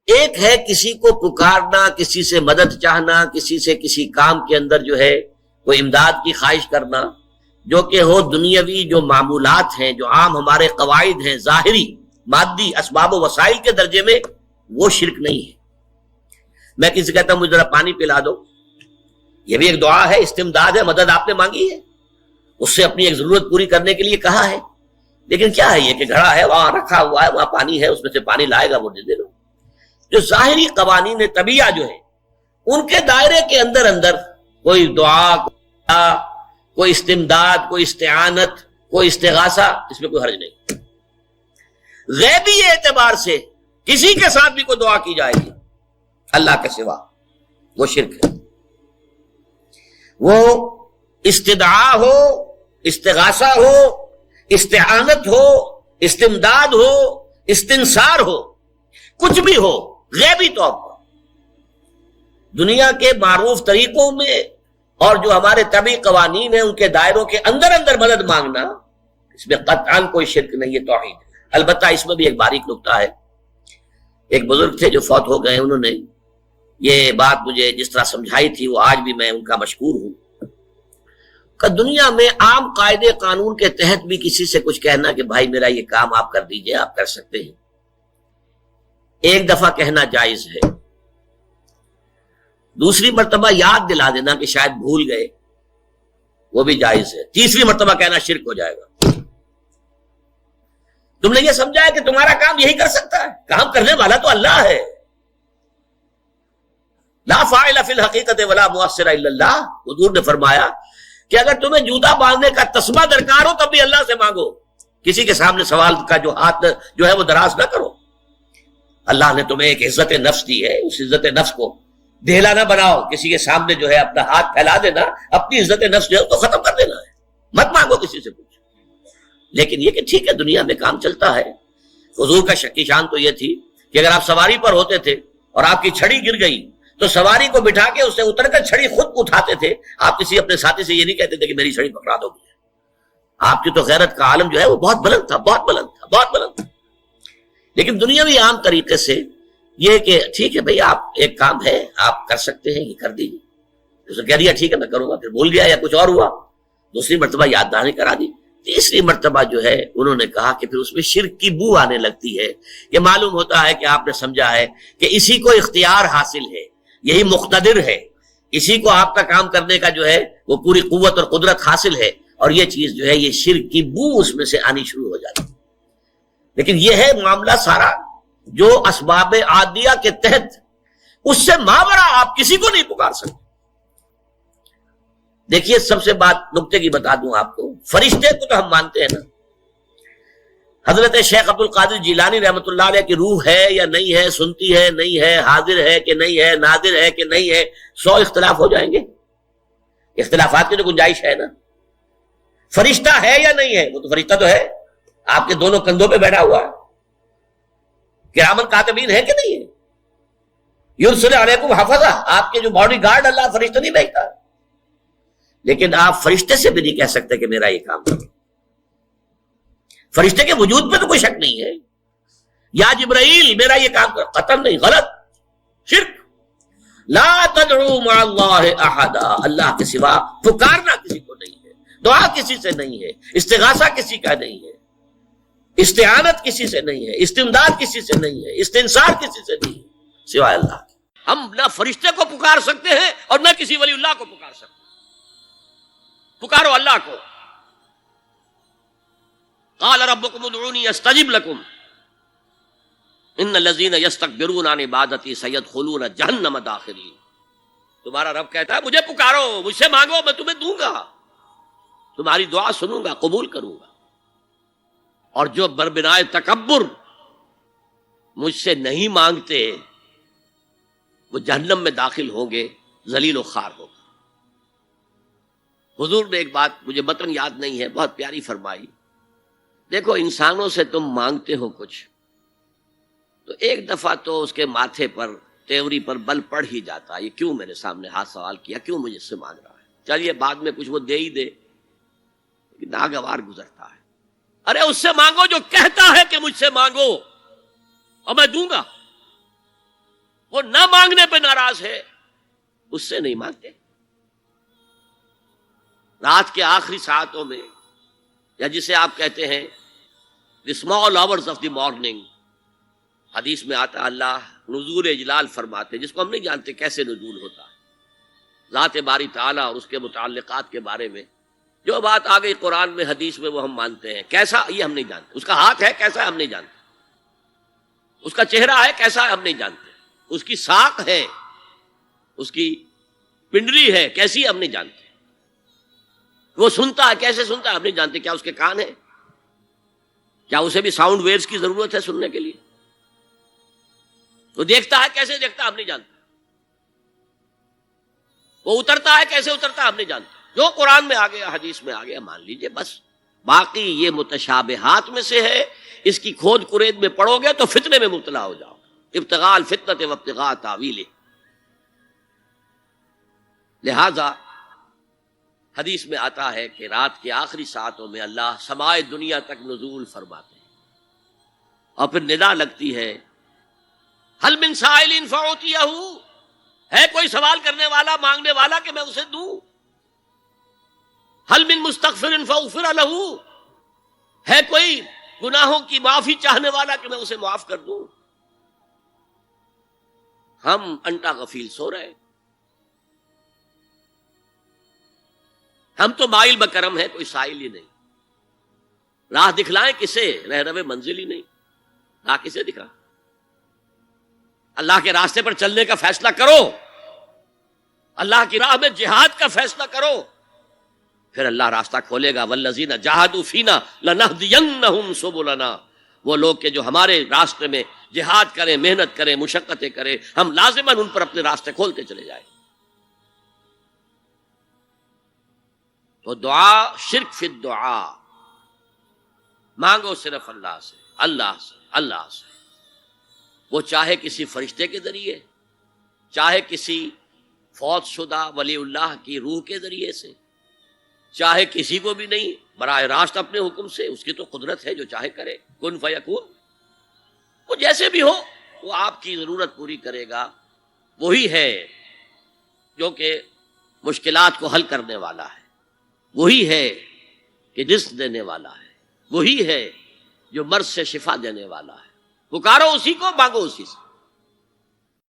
ایک ہے کسی کو پکارنا، کسی سے مدد چاہنا، کسی سے کسی کام کے اندر جو ہے کوئی امداد کی خواہش کرنا، جو کہ ہو دنیاوی جو معمولات ہیں، جو عام ہمارے قواعد ہیں، ظاہری مادی اسباب و وسائل کے درجے میں، وہ شرک نہیں ہے۔ میں کسی سے کہتا ہوں مجھے ذرا پانی پلا دو، یہ بھی ایک دعا ہے، استمداد ہے، مدد آپ نے مانگی ہے، اس سے اپنی ایک ضرورت پوری کرنے کے لیے کہا ہے۔ لیکن کیا ہے یہ کہ گھڑا ہے، وہاں رکھا ہوا ہے، وہاں پانی ہے، اس میں سے پانی لائے گا وہ دے دو۔ جو ظاہری قوانین طبیعہ جو ہے ان کے دائرے کے اندر اندر کوئی دعا، کوئی استمداد، کوئی استعانت، کوئی استغاثہ، اس میں کوئی حرج نہیں۔ غیبی اعتبار سے کسی کے ساتھ بھی کوئی دعا کی جائے گی اللہ کے سوا، وہ شرک ہے۔ وہ استدعا ہو، استغاثہ ہو، استعانت ہو، استمداد ہو، استنصار ہو، کچھ بھی ہو، غیبی طور پر دنیا کے معروف طریقوں میں اور جو ہمارے طبعی قوانین ہیں ان کے دائروں کے اندر اندر مدد مانگنا، اس میں قطعاً کوئی شرک نہیں ہے، توحید ہے۔ البتہ اس میں بھی ایک باریک نکتہ ہے۔ ایک بزرگ تھے جو فوت ہو گئے، انہوں نے یہ بات مجھے جس طرح سمجھائی تھی وہ آج بھی میں ان کا مشکور ہوں کہ دنیا میں عام قاعدے قانون کے تحت بھی کسی سے کچھ کہنا کہ بھائی میرا یہ کام آپ کر دیجئے، آپ کر سکتے ہیں، ایک دفعہ کہنا جائز ہے، دوسری مرتبہ یاد دلا دینا کہ شاید بھول گئے، وہ بھی جائز ہے، تیسری مرتبہ کہنا شرک ہو جائے گا۔ تم نے یہ سمجھا ہے کہ تمہارا کام یہی کر سکتا ہے، کام کرنے والا تو اللہ ہے۔ لا فاعل فی الحقیقت ولا مؤثر الا اللہ، حضور نے فرمایا کہ اگر تمہیں جوتا باندھنے کا تسمہ درکار ہو تب بھی اللہ سے مانگو، کسی کے سامنے سوال کا جو ہاتھ جو ہے وہ دراز نہ کرو۔ اللہ نے تمہیں ایک عزت نفس دی ہے، اس عزت نفس کو ڈھیلا نہ بناؤ، کسی کے سامنے جو ہے اپنا ہاتھ پھیلا دینا، اپنی عزت نفس جو ہے تو ختم کر دینا ہے، مت مانگو کسی سے کچھ۔ لیکن یہ کہ ٹھیک ہے دنیا میں کام چلتا ہے۔ حضور کا شکی شان تو یہ تھی کہ اگر آپ سواری پر ہوتے تھے اور آپ کی چھڑی گر گئی تو سواری کو بٹھا کے اس سے اتر کر چھڑی خود اٹھاتے تھے، آپ کسی اپنے ساتھی سے یہ نہیں کہتے تھے کہ میری چھڑی پکڑا دو گے۔ آپ کی تو غیرت کا عالم جو ہے وہ بہت بلند تھا، بہت بلند تھا، بہت بلند تھا۔ لیکن دنیاوی عام طریقے سے یہ کہ ٹھیک ہے بھئی آپ ایک کام ہے آپ کر سکتے ہیں، یہ کر دیجیے، اس نے کہہ دیا ٹھیک ہے میں کروں گا، پھر بھول گیا یا کچھ اور ہوا، دوسری مرتبہ یاد دہانی کرا دی، تیسری مرتبہ جو ہے انہوں نے کہا کہ پھر اس میں شرک کی بو آنے لگتی ہے کہ معلوم ہوتا ہے کہ آپ نے سمجھا ہے کہ اسی کو اختیار حاصل ہے، یہی مقتدر ہے، اسی کو آپ کا کام کرنے کا جو ہے وہ پوری قوت اور قدرت حاصل ہے، اور یہ چیز جو ہے یہ شرک کی بو اس میں سے آنی شروع ہو جاتی ہے۔ لیکن یہ ہے معاملہ سارا جو اسباب عادیہ کے تحت، اس سے ماورا آپ کسی کو نہیں پکار سکتے۔ دیکھیے سب سے بات نکتے کی بتا دوں آپ کو، فرشتے کو تو ہم مانتے ہیں نا، حضرت شیخ عبد القادر جیلانی رحمۃ اللہ علیہ کی روح ہے یا نہیں ہے، سنتی ہے نہیں ہے، حاضر ہے کہ نہیں ہے، ناظر ہے کہ نہیں ہے، 100 اختلاف ہو جائیں گے، اختلافات کی تو گنجائش ہے نا۔ فرشتہ ہے یا نہیں ہے، وہ تو فرشتہ تو ہے، آپ کے دونوں کندھوں پہ بیٹھا ہوا ہے، کرامن کاتبین ہے کہ نہیں ہے، یرسل علیکم حفظہ، آپ کے جو باڈی گارڈ اللہ فرشتہ نہیں بھیجتا، لیکن آپ فرشتے سے بھی نہیں کہہ سکتے کہ میرا یہ کام کرو۔ فرشتے کے وجود پہ تو کوئی شک نہیں ہے، یا جبرائیل میرا یہ کام کرو، قطعاً نہیں، غلط، شرک۔ لا تدعو مع اللہ احدا، اللہ کے سوا پکارنا کسی کو نہیں ہے، دعا کسی سے نہیں ہے، استغاثہ کسی کا نہیں ہے، استعانت کسی سے نہیں ہے، استمداد کسی سے نہیں ہے، استنصار کسی سے نہیں ہے سوائے اللہ کے۔ ہم نہ فرشتے کو پکار سکتے ہیں اور نہ کسی ولی اللہ کو پکار سکتے ہیں۔ پکارو اللہ کو، قال ربکم ادعونی استجب لکم ان الذین یستکبرون عن عبادتی سیدخلون جہنم داخرین۔ تمہارا رب کہتا ہے مجھے پکارو، مجھ سے مانگو، میں تمہیں دوں گا، تمہاری دعا سنوں گا، قبول کروں گا، اور جو بربنائے تکبر مجھ سے نہیں مانگتے وہ جہنم میں داخل ہوں گے، ذلیل و خوار ہوگا۔ حضور نے ایک بات مجھے متن یاد نہیں ہے بہت پیاری فرمائی، دیکھو انسانوں سے تم مانگتے ہو کچھ تو ایک دفعہ تو اس کے ماتھے پر تیوری پر بل پڑ ہی جاتا ہے، یہ کیوں میرے سامنے ہاتھ سوال کیا، کیوں مجھے اس سے مانگ رہا ہے، چلیے بعد میں کچھ وہ دے ہی دے، لیکن ناگوار گزرتا ہے۔ ارے اس سے مانگو جو کہتا ہے کہ مجھ سے مانگو اور میں دوں گا، وہ نہ مانگنے پہ ناراض ہے اس سے نہیں مانگتے. رات کے آخری ساعتوں میں، یا جسے آپ کہتے ہیں the small hours of the morning, حدیث میں آتا اللہ نزول اجلال فرماتے، جس کو ہم نہیں جانتے کیسے نزول ہوتا ہے. ذات باری تعالیٰ اور اس کے متعلقات کے بارے میں جو بات آ گئی قرآن میں حدیث میں وہ ہم مانتے ہیں. کیسا یہ ہم نہیں جانتے. اس کا ہاتھ ہے کیسا ہے ہم نہیں جانتے. اس کا چہرہ ہے کیسا ہے ہم نہیں جانتے. اس کی ساق ہے، اس کی پنڈلی ہے کیسی ہے ہم نہیں جانتے. وہ سنتا ہے کیسے سنتا ہے ہم نہیں جانتے. کیا اس کے کان ہے؟ کیا اسے بھی ساؤنڈ ویوز کی ضرورت ہے سننے کے لیے؟ وہ دیکھتا ہے کیسے دیکھتا ہے ہم نہیں جانتے. وہ اترتا ہے کیسے اترتا ہے ہم نہیں جانتے. جو قرآن میں آ گیا حدیث میں آ گیا مان لیجئے بس. باقی یہ متشابہات میں سے ہے، اس کی کھود کرید میں پڑو گے تو فتنے میں مبتلا ہو جاؤ. ابتغاء الفتنۃ وابتغاء تاویلہ. لہذا حدیث میں آتا ہے کہ رات کے آخری ساعتوں میں اللہ سمائے دنیا تک نزول فرماتے ہیں، اور پھر ندا لگتی ہے حل من سائل فاعطیہ، ہے کوئی سوال کرنے والا مانگنے والا کہ میں اسے دوں. حل من مستغفر فاغفر لہ، ہے کوئی گناہوں کی معافی چاہنے والا کہ میں اسے معاف کر دوں. ہم انٹا غفیل سو رہے، ہم تو مائل بکرم ہے، کوئی سائل ہی نہیں. راہ دکھلائیں کسے؟ رہنمے منزل ہی نہیں. راہ کسے دکھا؟ اللہ کے راستے پر چلنے کا فیصلہ کرو، اللہ کی راہ میں جہاد کا فیصلہ کرو، پھر اللہ راستہ کھولے گا. والذین جاہدوا فینا لنہدینہم سبلنا. وہ لوگ کہ جو ہمارے راستے میں جہاد کریں، محنت کریں، مشقتیں کریں، ہم لازماً ان پر اپنے راستے کھولتے چلے جائیں. تو دعا شرک فی الدعا. مانگو صرف اللہ سے، اللہ سے، اللہ سے. وہ چاہے کسی فرشتے کے ذریعے، چاہے کسی فوت شدہ ولی اللہ کی روح کے ذریعے سے، چاہے کسی کو بھی نہیں، براہ راست اپنے حکم سے. اس کی تو قدرت ہے، جو چاہے کرے. کن فیکون. وہ جیسے بھی ہو وہ آپ کی ضرورت پوری کرے گا. وہی ہے جو کہ مشکلات کو حل کرنے والا ہے، وہی ہے کہ رزق دینے والا ہے، وہی ہے جو مرض سے شفا دینے والا ہے. پکارو اسی کو، مانگو اسی سے.